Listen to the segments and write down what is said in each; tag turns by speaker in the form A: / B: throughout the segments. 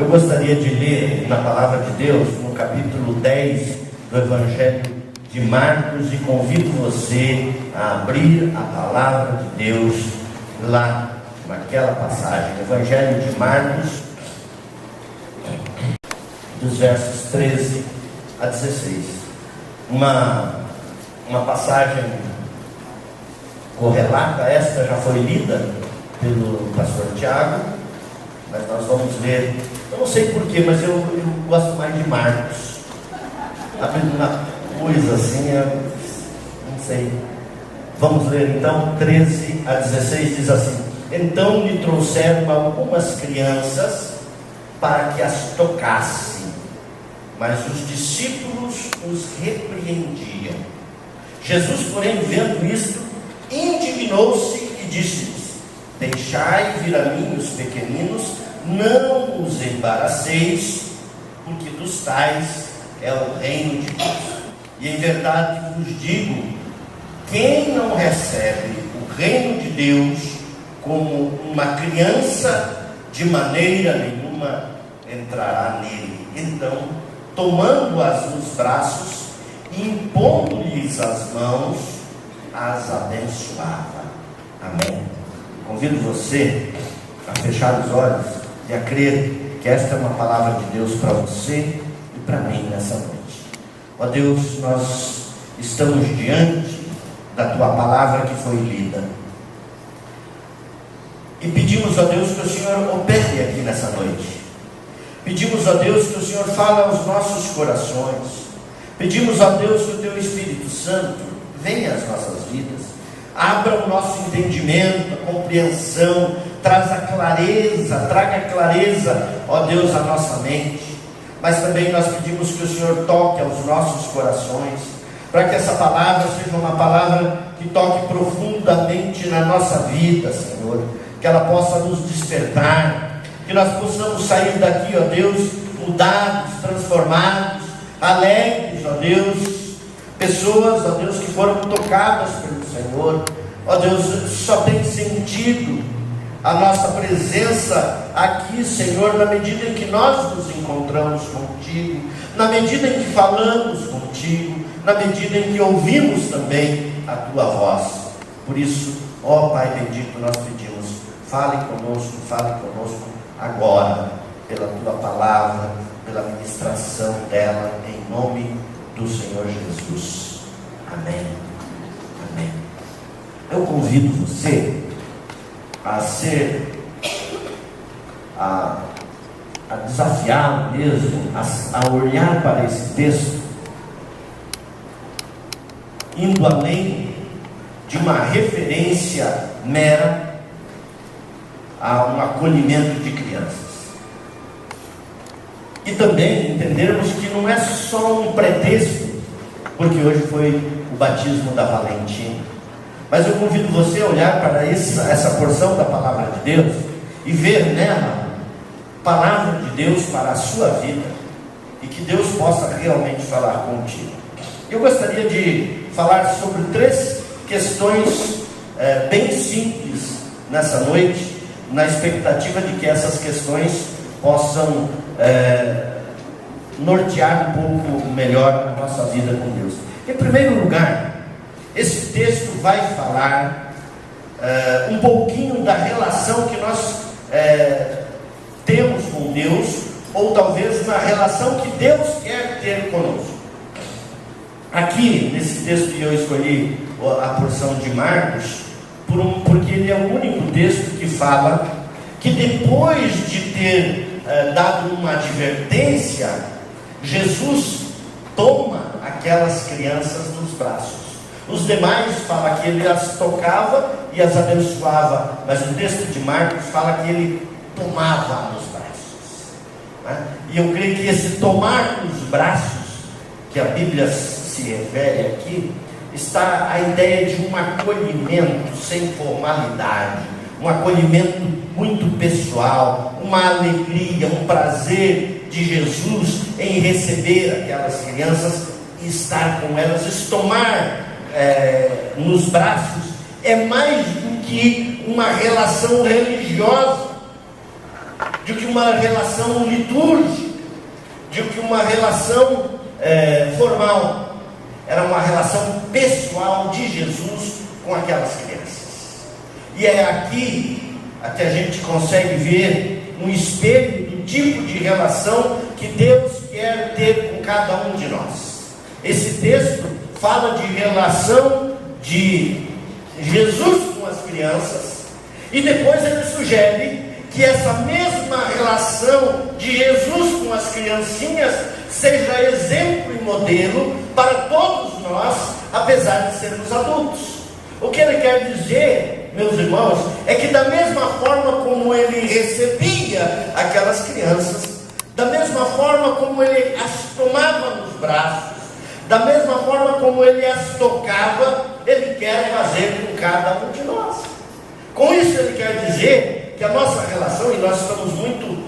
A: Eu gostaria de ler na Palavra de Deus, no capítulo 10 do Evangelho de Marcos, e convido você a abrir a Palavra de Deus lá naquela passagem, Evangelho de Marcos, dos versos 13 a 16. Uma passagem correlata, esta já foi lida pelo pastor Tiago, mas nós vamos ler. Eu não sei porquê, mas eu gosto mais de Marcos. Abrindo uma coisa assim, não sei. Vamos ler então, 13 a 16, diz assim: Então lhe trouxeram algumas crianças para que as tocasse, mas os discípulos os repreendiam. Jesus, porém, vendo isto, indignou-se e disse-lhes: Deixai vir a mim os pequeninos, não os embaraceis, porque dos tais é o reino de Deus. E em verdade vos digo, quem não recebe o reino de Deus como uma criança, de maneira nenhuma entrará nele. Então, tomando-as nos braços e impondo-lhes as mãos, as abençoava. Amém. Convido você a fechar os olhos e a crer que esta é uma palavra de Deus para você e para mim nessa noite. Ó Deus, nós estamos diante da Tua palavra que foi lida e pedimos a Deus que o Senhor opere aqui nessa noite. Pedimos a Deus que o Senhor fale aos nossos corações. Pedimos a Deus que o Teu Espírito Santo venha às nossas vidas, abra o nosso entendimento, a compreensão, traga clareza, ó Deus, à nossa mente. Mas também nós pedimos que o Senhor toque aos nossos corações, para que essa palavra seja uma palavra que toque profundamente na nossa vida, Senhor, que ela possa nos despertar, que nós possamos sair daqui, ó Deus, mudados, transformados, alegres, ó Deus, pessoas, ó Deus, que foram tocadas pelo Senhor. Ó Deus, só tem sentido a nossa presença aqui, Senhor, na medida em que nós nos encontramos contigo, na medida em que falamos contigo, na medida em que ouvimos também a Tua voz. Por isso, ó Pai bendito, nós pedimos, fale conosco agora, pela Tua palavra, pela ministração dela, em nome do Senhor Jesus. Amém. Amém. Eu convido você a desafiar mesmo, a olhar para esse texto, indo além de uma referência mera a um acolhimento de crianças. E também entendermos que não é só um pretexto, porque hoje foi o batismo da Valentina. Mas eu convido você a olhar para essa porção da palavra de Deus e ver nela palavra de Deus para a sua vida, e que Deus possa realmente falar contigo. Eu gostaria de falar sobre 3 questões bem simples nessa noite, na expectativa de que essas questões possam nortear um pouco melhor a nossa vida com Deus. Em primeiro lugar, esse texto vai falar um pouquinho da relação que nós temos com Deus, ou talvez na relação que Deus quer ter conosco. Aqui, nesse texto, eu escolhi a porção de Marcos, porque ele é o único texto que fala que depois de ter dado uma advertência, Jesus toma aquelas crianças nos braços. Os demais fala que ele as tocava e as abençoava, mas o texto de Marcos fala que ele tomava nos braços, né? E eu creio que esse tomar nos braços, que a Bíblia se refere aqui, está a ideia de um acolhimento sem formalidade, um acolhimento muito pessoal, uma alegria, um prazer de Jesus em receber aquelas crianças e estar com elas. Esse tomar nos braços é mais do que uma relação religiosa. de que uma relação litúrgica, de que uma relação formal. Era uma relação pessoal de Jesus com aquelas crianças. E é aqui que a gente consegue ver um espelho do tipo de relação que Deus quer ter com cada um de nós. Esse texto fala de relação de Jesus com as crianças, e depois ele sugere que essa mesma relação de Jesus com as criancinhas seja exemplo e modelo para todos nós, apesar de sermos adultos. O que ele quer dizer, meus irmãos, é que da mesma forma como ele recebia aquelas crianças, da mesma forma como ele as tomava nos braços, da mesma forma como ele as tocava, ele quer fazer com cada um de nós. Com isso ele quer dizer que a nossa relação, e nós estamos muito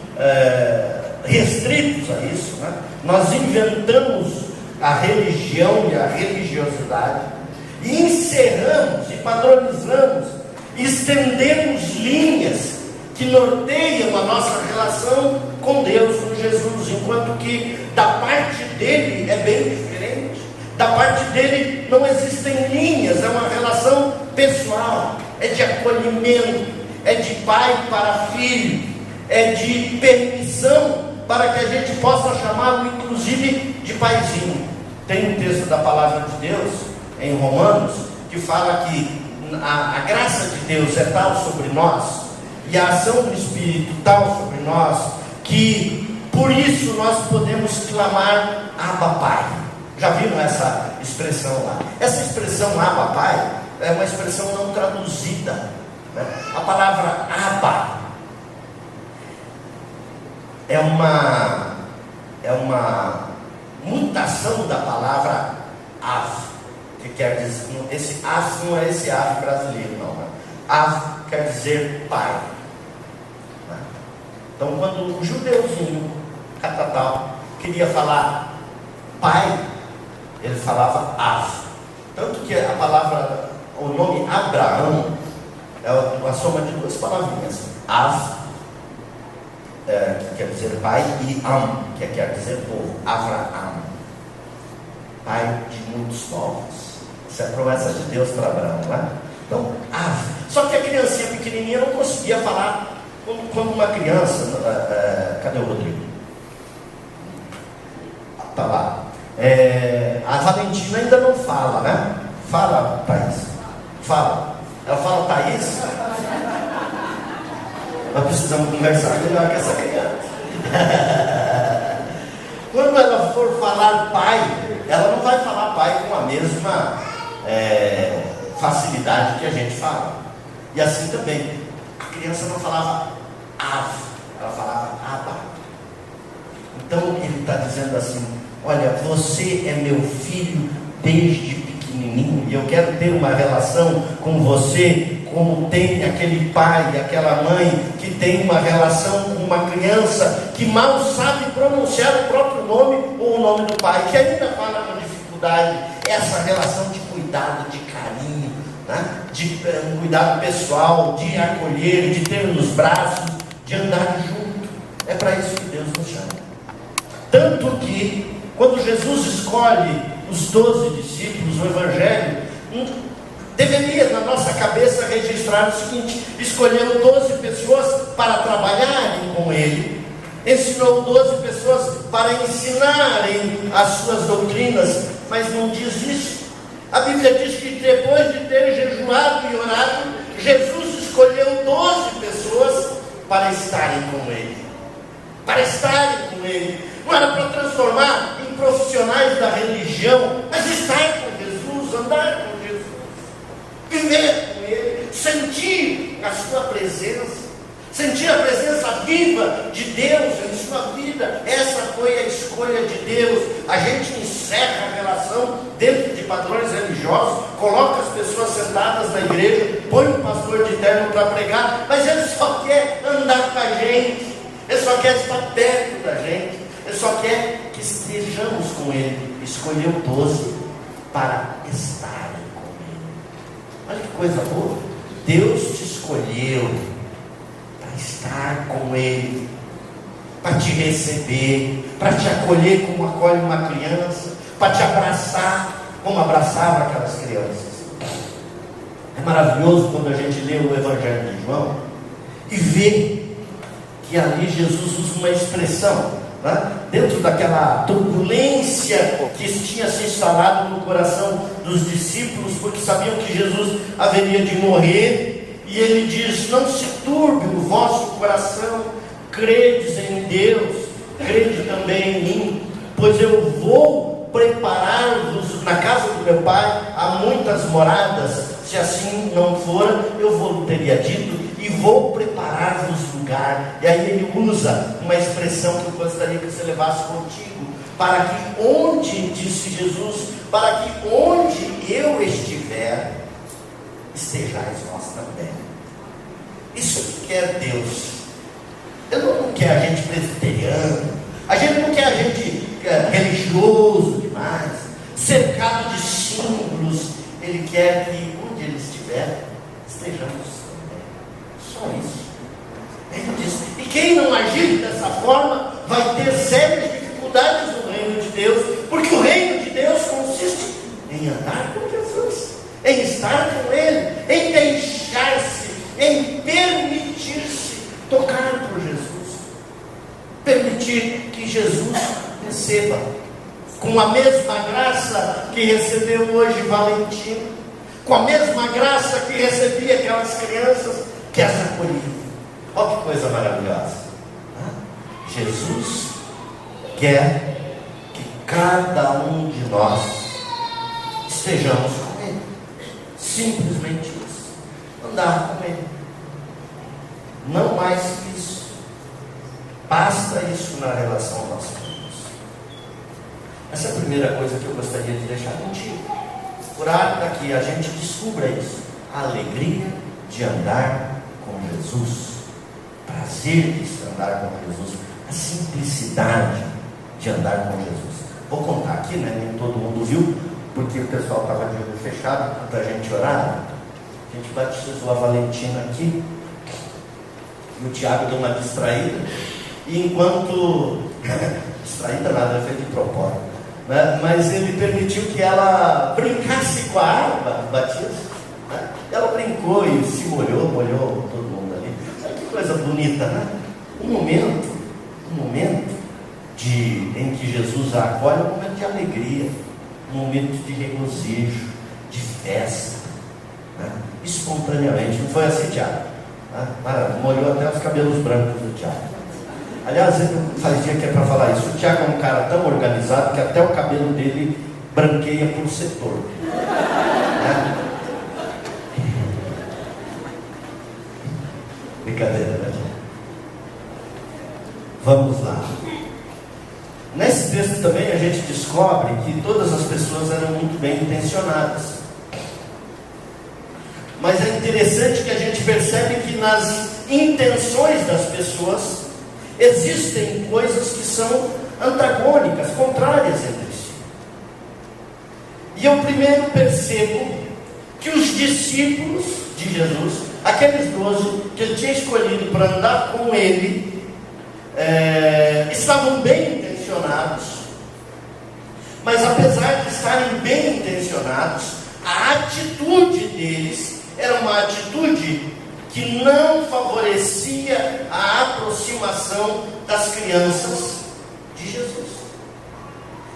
A: restritos a isso, né? Nós inventamos a religião e a religiosidade, e encerramos e padronizamos, e estendemos linhas que norteiam a nossa relação com Deus, com Jesus, enquanto que da parte dele é bem diferente. Da parte dele não existem linhas, é uma relação pessoal, é de acolhimento, é de pai para filho, é de permissão para que a gente possa chamá-lo inclusive de paizinho. Tem um texto da palavra de Deus em Romanos que fala que a graça de Deus é tal sobre nós, e a ação do Espírito tal sobre nós, que por isso nós podemos clamar Abba Pai. Já viram essa expressão lá? Essa expressão Abba Pai é uma expressão não traduzida, né? A palavra Abba é uma mutação da palavra Av, que quer dizer, esse Av não é esse Ave brasileiro, não, né? Av quer dizer pai, né? Então quando o judeuzinho catatal queria falar pai, ele falava Av. Tanto que a palavra, o nome Abraão é uma soma de duas palavrinhas, Av, que quer dizer pai, e Am, que quer dizer povo, Avraham, pai de muitos povos. Isso é a promessa de Deus para Abraão, né? Então, Av. Só que a criancinha pequenininha não conseguia falar como uma criança. Cadê o Rodrigo? Tá lá. A Valentina ainda não fala, né? Fala, Thaís. Fala. Ela fala, Thaís. Nós precisamos conversar melhor com essa criança. Quando ela for falar pai, ela não vai falar pai com a mesma facilidade que a gente fala. E assim também, a criança não falava Av, ela falava Abba. Então ele está dizendo assim: olha, você é meu filho desde pequenininho, e eu quero ter uma relação com você como tem aquele pai, aquela mãe que tem uma relação com uma criança que mal sabe pronunciar o próprio nome ou o nome do pai, que ainda fala com dificuldade. Essa relação de cuidado, de carinho, né? De cuidado pessoal, de acolher, de ter nos braços, de andar junto. É para isso que Deus nos chama. Tanto que quando Jesus escolhe os 12 discípulos no Evangelho, deveria na nossa cabeça registrar o seguinte: escolheu 12 pessoas para trabalharem com ele, ensinou 12 pessoas para ensinarem as suas doutrinas, mas não diz isso. A Bíblia diz que depois de ter jejuado e orado, Jesus escolheu 12 pessoas para estarem com ele. Para estarem com ele. Não era para transformar em profissionais da religião, mas estar com Jesus, andar com Jesus, viver com ele, sentir a sua presença, sentir a presença viva de Deus em sua vida. Essa foi a escolha de Deus. A gente encerra a relação dentro de padrões religiosos, coloca as pessoas sentadas na igreja, põe um pastor de terno para pregar, mas ele só quer andar com a gente, ele só quer estar perto da gente, ele só quer que estejamos com ele. Escolheu 12 para estarem com ele. Olha que coisa boa. Deus te escolheu para estar com ele, para te receber, para te acolher como acolhe uma criança, para te abraçar como abraçava aquelas crianças. É maravilhoso quando a gente lê o Evangelho de João e vê que ali Jesus usa uma expressão, né? Dentro daquela turbulência que tinha se instalado no coração dos discípulos, porque sabiam que Jesus haveria de morrer, e ele diz: não se turbe o vosso coração, credes em Deus, crede também em mim, pois eu vou preparar-vos, na casa do meu pai há muitas moradas, se assim não for, eu vou teria dito, e vou preparar-vos lugar. E aí ele usa uma expressão que eu gostaria que você levasse contigo, para que onde, disse Jesus, para que onde eu estiver, estejais vós também. Isso que quer Deus. Ele não quer a gente presbiteriano, a gente não quer a gente religioso demais, cercado de símbolos. Ele quer que onde ele estiver, estejamos também. Só isso. Ele diz: e quem não agir dessa forma vai ter sérias dificuldades no reino de Deus, porque o reino de Deus consiste em andar com Jesus, em estar com Ele, em deixar-se, em permitir-se tocar por Jesus, permitir que Jesus receba com a mesma graça que recebeu hoje Valentino, com a mesma graça que recebia aquelas crianças que as acolhiam. Olha que coisa maravilhosa. Jesus quer que cada um de nós estejamos com Ele. Simplesmente isso. Andar com Ele. Não mais que isso. Basta isso na relação aos filhos. Essa é a primeira coisa que eu gostaria de deixar contigo. Orar para que a gente descubra isso. A alegria de andar com Jesus. Prazer de andar com Jesus. A simplicidade de andar com Jesus. Vou contar aqui, né? Nem todo mundo viu, porque o pessoal estava de olho fechado para a gente orar. A gente batizou a Valentina aqui. E o Tiago deu uma distraída. E enquanto... distraída nada, foi de propósito, né? Mas ele permitiu que ela brincasse com a água do batismo, né? Ela brincou e se molhou todo mundo ali. Olha que coisa bonita, né? Um momento em que Jesus a acolhe, um momento de alegria, um momento de regozijo, de festa, né? Espontaneamente. Não foi assim, Tiago? Molhou até os cabelos brancos do Tiago. Aliás, faz dia que é para falar isso. O Tiago é um cara tão organizado que até o cabelo dele branqueia por setor, né? Brincadeira, né? Vamos lá. Nesse texto também a gente descobre que todas as pessoas eram muito bem intencionadas. Mas é interessante que a gente percebe que nas intenções das pessoas existem coisas que são antagônicas, contrárias entre si. E eu primeiro percebo que os discípulos de Jesus, aqueles 12 que ele tinha escolhido para andar com ele, estavam bem intencionados, mas apesar de estarem bem intencionados, a atitude deles era uma atitude que não favorecia a aproximação das crianças de Jesus.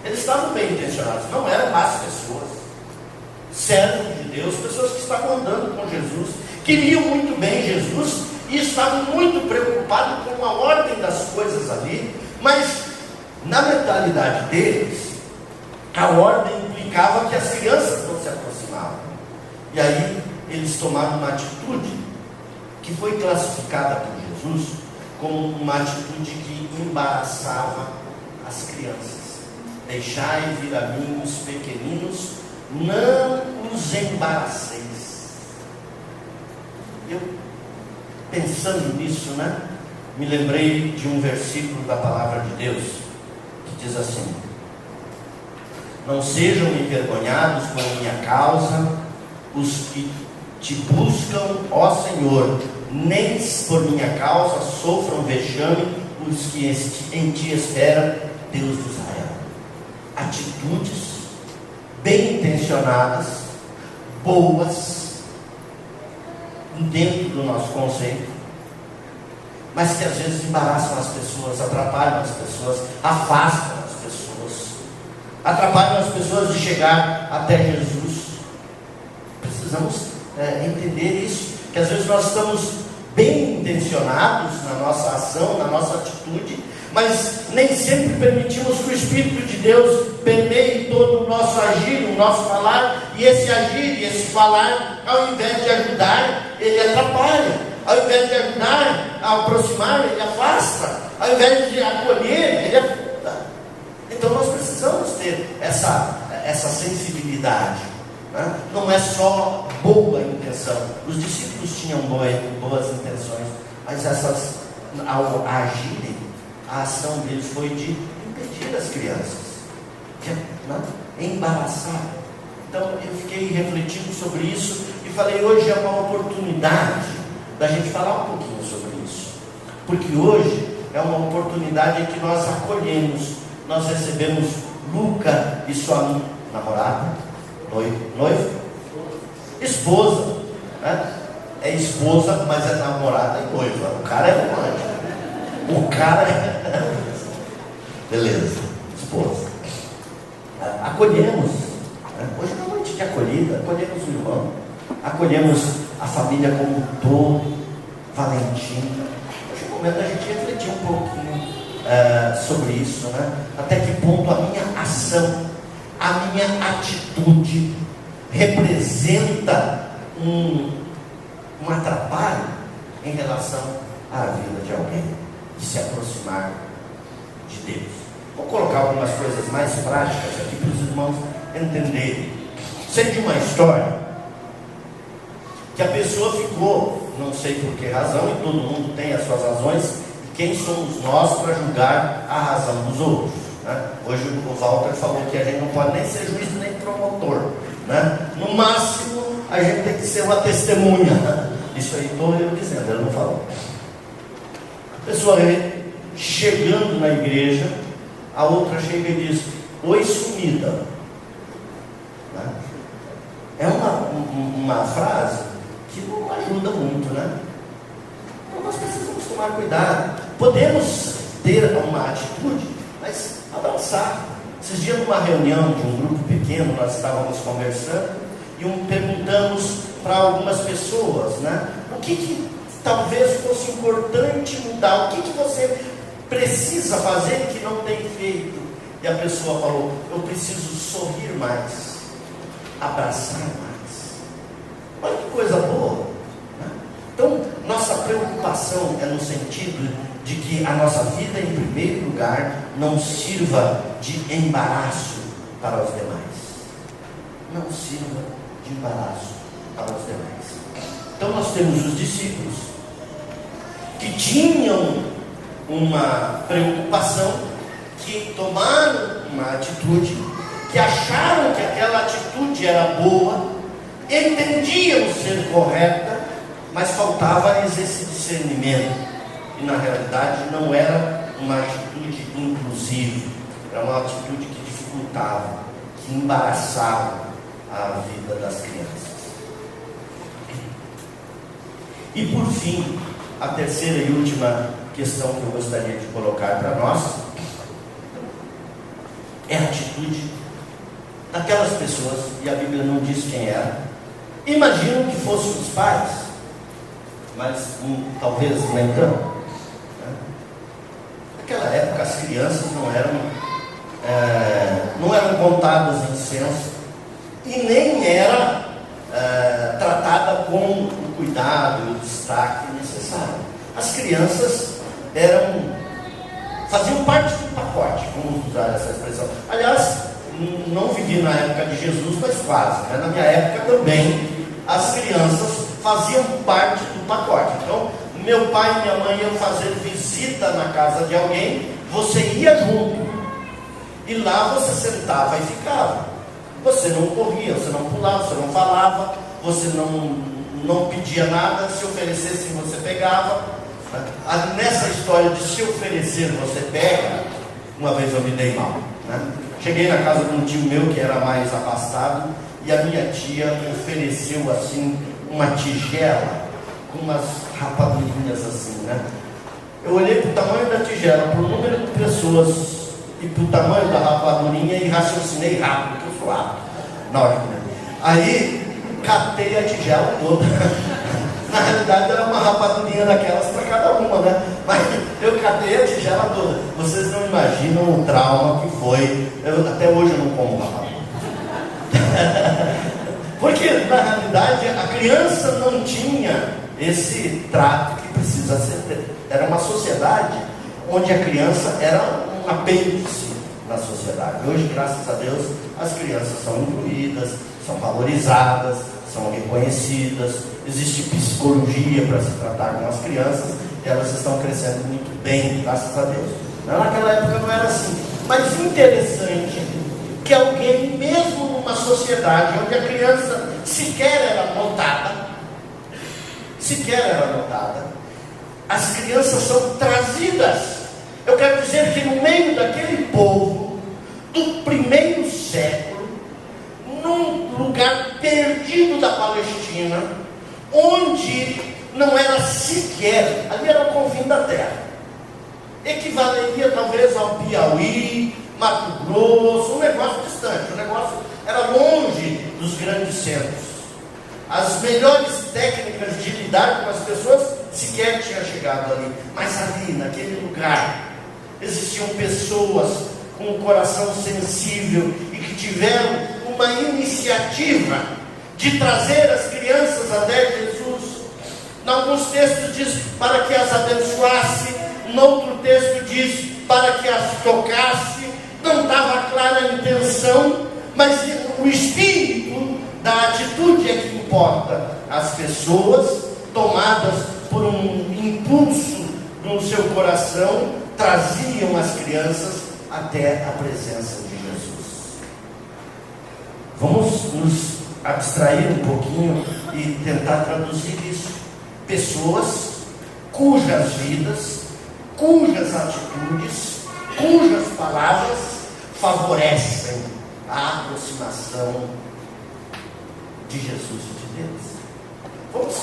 A: Eles estavam bem intencionados, não eram más pessoas, servos de Deus, pessoas que estavam andando com Jesus, queriam muito bem Jesus e estavam muito preocupados com a ordem das coisas ali, mas na mentalidade deles, a ordem implicava que as crianças não se aproximavam. E aí eles tomaram uma atitude que foi classificada por Jesus como uma atitude que embaraçava as crianças. Deixai vir a mim os pequeninos, não os embaraceis. Eu, pensando nisso, né, me lembrei de um versículo da palavra de Deus, que diz assim: não sejam envergonhados por minha causa os que te buscam, ó Senhor, nem por minha causa sofram vexame os que em ti esperam, Deus de Israel. Atitudes bem intencionadas, boas, dentro do nosso conceito, mas que às vezes embaraçam as pessoas, atrapalham as pessoas, afastam as pessoas, atrapalham as pessoas de chegar até Jesus. Precisamos entender isso, que às vezes nós estamos bem intencionados na nossa ação, na nossa atitude, mas nem sempre permitimos que o Espírito de Deus permeie todo o nosso agir, o nosso falar, e esse agir e esse falar, ao invés de ajudar, ele atrapalha, ao invés de ajudar a aproximar, ele afasta, ao invés de acolher, ele afunda. Então nós precisamos ter essa sensibilidade, né? Não é só boa intenção. Os discípulos tinham boas intenções, mas ao agirem, a ação deles foi de impedir as crianças, embaraçar. Então eu fiquei refletindo sobre isso e falei, hoje é uma oportunidade da gente falar um pouquinho sobre isso, porque hoje é uma oportunidade em que nós acolhemos, nós recebemos Luca e sua namorada, noiva, esposa, né? É esposa, mas é namorada e noiva. O cara é romântico. O cara é... Beleza, esposa. Acolhemos, né? Hoje é uma noite de acolhida. Acolhemos o irmão, acolhemos a família como um todo, Valentina. Hoje é o momento da gente refletir um pouquinho sobre isso, né? Até que ponto a minha ação, a minha atitude representa um atrapalho em relação à vida de alguém, de se aproximar de Deus. Vou colocar algumas coisas mais práticas aqui para os irmãos entenderem. Sei de uma história que a pessoa ficou, não sei por que razão, e todo mundo tem as suas razões, e quem somos nós para julgar a razão dos outros, né? Hoje o Walter falou que a gente não pode nem ser juiz nem promotor, né? No máximo a gente tem que ser uma testemunha, né? Isso aí estou eu dizendo, ele não falou. A pessoa chegando na igreja, a outra chega e diz, oi sumida, né? É uma frase que não ajuda muito, né? Então nós precisamos tomar cuidado. Podemos ter uma atitude, mas avançar. Esses dias numa reunião de um grupo pequeno, nós estávamos conversando e perguntamos para algumas pessoas, né? O que talvez fosse importante mudar, o que você precisa fazer que não tem feito? E a pessoa falou, eu preciso sorrir mais, abraçar mais. Olha que coisa boa, né? Então nossa preocupação é no sentido de que a nossa vida em primeiro lugar não sirva de embaraço para os demais, não sirva de embaraço para os demais. Então nós temos os discípulos que tinham uma preocupação, que tomaram uma atitude, que acharam que aquela atitude era boa, entendiam ser correta, mas faltava-lhes esse discernimento, e na realidade não era uma atitude inclusiva, era uma atitude que dificultava, que embaraçava a vida das crianças. E por fim, a terceira e última questão que eu gostaria de colocar para nós é a atitude daquelas pessoas, e a Bíblia não diz quem era. Imagino que fossem os pais, mas talvez nem tanto, né? Naquela época as crianças não eram contadas em censo e nem era tratada com o cuidado e o destaque necessário. As crianças faziam parte do pacote, vamos usar essa expressão. Aliás, não vivi na época de Jesus, mas quase, né? Na minha época também as crianças faziam parte do pacote. Então, meu pai e minha mãe iam fazer visita na casa de alguém, você ia junto, e lá você sentava e ficava. Você não corria, você não pulava, você não falava, você não pedia nada, se oferecessem você pegava. Nessa história de se oferecer, você pega. Uma vez eu me dei mal, né? Cheguei na casa de um tio meu que era mais abastado, e a minha tia ofereceu assim uma tigela com umas rapadurinhas assim, né? Eu olhei para o tamanho da tigela, para o número de pessoas e para o tamanho da rapadurinha e raciocinei rápido, porque eu sou rápido na hora de comer. Aí catei a tigela toda. Na realidade era uma rapadurinha daquelas para cada uma, né? Mas eu catei a tigela toda. Vocês não imaginam o trauma que foi. Até hoje eu não como rapadura. Porque na realidade a criança não tinha esse trato que precisa ser. Era uma sociedade onde a criança era um apêndice na sociedade. Hoje, graças a Deus, as crianças são incluídas, são valorizadas, são reconhecidas, existe psicologia para se tratar com as crianças, e elas estão crescendo muito bem, graças a Deus. Naquela época não era assim. Mas interessante que alguém, mesmo numa sociedade onde a criança sequer era notada, as crianças são trazidas. Eu quero dizer que no meio daquele povo do primeiro século, num lugar perdido da Palestina, onde não era sequer, ali era o confim da terra, equivaleria talvez ao Piauí, Mato Grosso, um negócio distante, o negócio era longe dos grandes centros. As melhores técnicas de lidar com as pessoas sequer tinham chegado ali, mas ali, naquele lugar, existiam pessoas com um coração sensível e que tiveram uma iniciativa de trazer as crianças até Jesus. Em alguns textos diz para que as abençoasse, no outro texto diz para que as tocasse. Não estava clara a intenção, mas o espírito da atitude é que importa. As pessoas, tomadas por um impulso no seu coração, traziam as crianças até a presença de Jesus. Vamos nos abstrair um pouquinho e tentar traduzir isso. Pessoas cujas vidas, cujas atitudes, cujas palavras favorecem a aproximação de Jesus e de Deus. Vamos,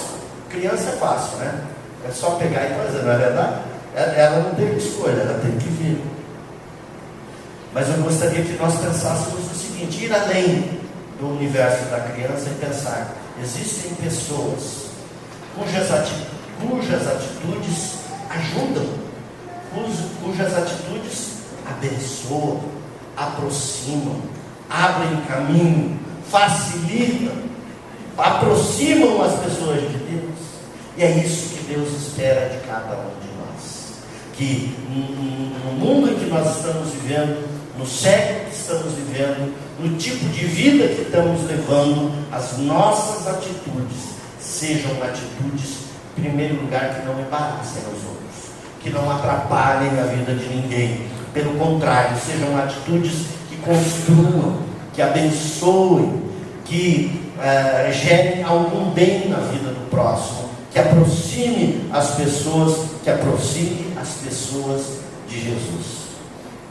A: criança é fácil, né? É só pegar e trazer, não é verdade? Ela não tem escolha, ela tem que vir. Mas eu gostaria que nós pensássemos o seguinte: ir além do universo da criança e pensar, existem pessoas cujas atitudes ajudam, cujas atitudes abençoam, aproximam, abrem caminho, facilitam, aproximam as pessoas de Deus. E é isso que Deus espera de cada um de nós. Que no mundo em que nós estamos vivendo, no século que estamos vivendo, no tipo de vida que estamos levando, as nossas atitudes sejam atitudes, em primeiro lugar, que não embaraçem os outros, que não atrapalhem a vida de ninguém. Pelo contrário, sejam atitudes que construam, que abençoem, que gerem algum bem na vida do próximo, que aproxime as pessoas de Jesus.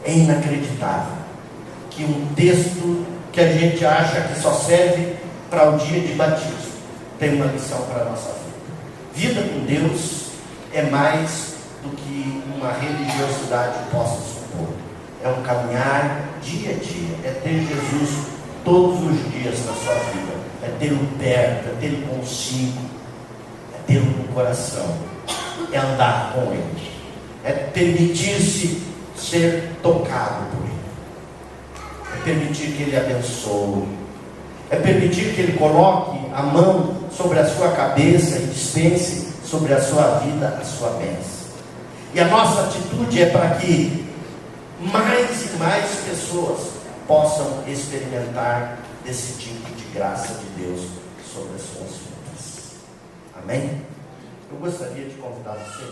A: É inacreditável que um texto que a gente acha que só serve para o dia de batismo tem uma lição para a nossa vida. Vida com Deus é mais do que uma religiosidade possa supor. É um caminhar dia a dia, é ter Jesus todos os dias na sua vida, é tê-lo perto, é tê-lo consigo, é tê-lo no coração, é andar com Ele, é permitir-se ser tocado por Ele, é permitir que Ele abençoe, é permitir que Ele coloque a mão sobre a sua cabeça e dispense sobre a sua vida a sua bênção. E a nossa atitude é para que mais e mais pessoas possam experimentar desse tipo de graça de Deus sobre as suas vidas. Amém? Eu gostaria de convidar você